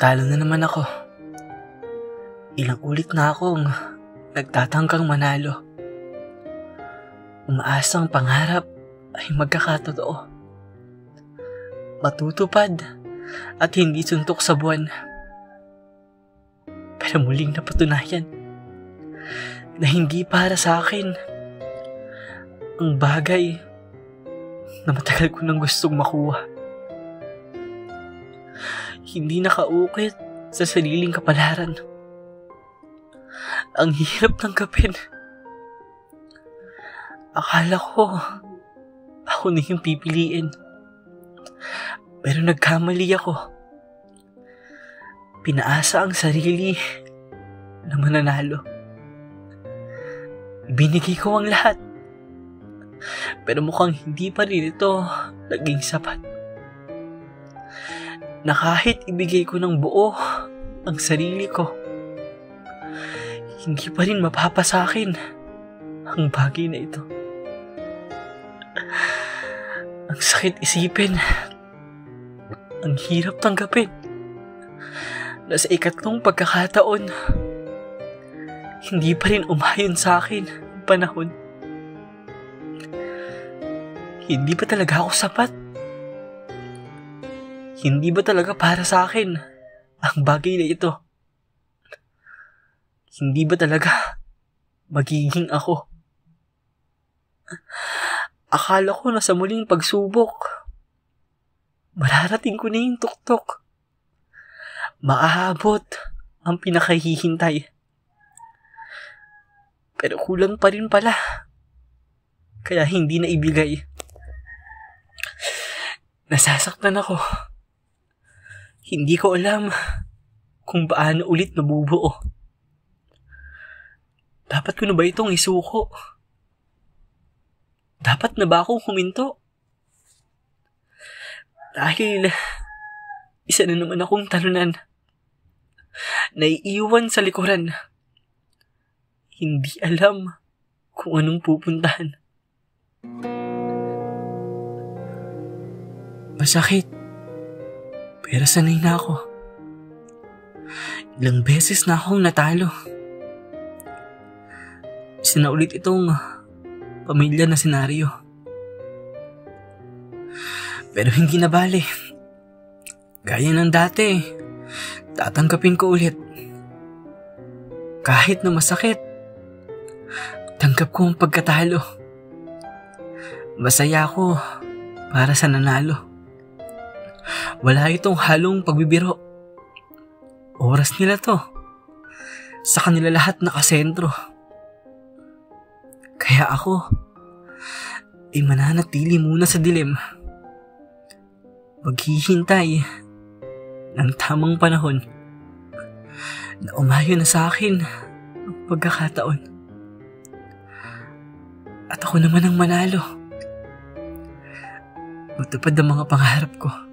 Talo na naman ako. Ilang ulit na akong nagtatangkang manalo. Umaasang pangarap ay magkakatotoo. Matutupad at hindi suntok sa buwan. Pero muling napatunayan na hindi para sa akin ang bagay na matagal ko nang gustong makuha. Hindi nakaukit sa sariling kapalaran. Ang hirap tanggapin. Akala ko ako na yung pipiliin. Pero nagkamali ako. Pinaasa ang sarili na mananalo. Binigay ko ang lahat. Pero mukhang hindi pa rin ito naging sapat. Na kahit ibigay ko ng buo ang sarili ko, hindi pa rin mapapasakin ang bagay na ito. Ang sakit isipin. Ang hirap tanggapin na sa ikatlong pagkakataon, hindi pa rin umayon sa akin ang panahon. Hindi ba talaga ako sapat? Hindi ba talaga para sa akin ang bagay na ito? Hindi ba talaga magiging ako? Akala ko na sa muling pagsubok, mararating ko na yung tuktok. Maaabot ang pinakahihintay. Pero kulang pa rin pala. Kaya hindi na ibigay. Nasasaktan ako. Hindi ko alam kung paano ulit nabubuo. Dapat ko na ba itong isuko? Dapat na ba akong huminto? Dahil isa na naman akong talunan. Naiiwan sa likuran. Hindi alam kung anong pupuntahan. Masakit. Pero sanay na ako. Ilang beses na akong natalo. Isa na ulit itong pamilya na senaryo. Pero hindi na bale. Gaya ng dati, tatanggapin ko ulit. Kahit na masakit, tanggap ko ang pagkatalo. Masaya ako para sa nanalo. Wala itong halong pagbibiro. Oras nila to. Sa kanila lahat nakasentro. Kaya ako ay mananatili muna sa dilim. Maghihintay ng tamang panahon na umayon na sa akin ang pagkakataon. At ako naman ang manalo. Matupad ang mga pangarap ko.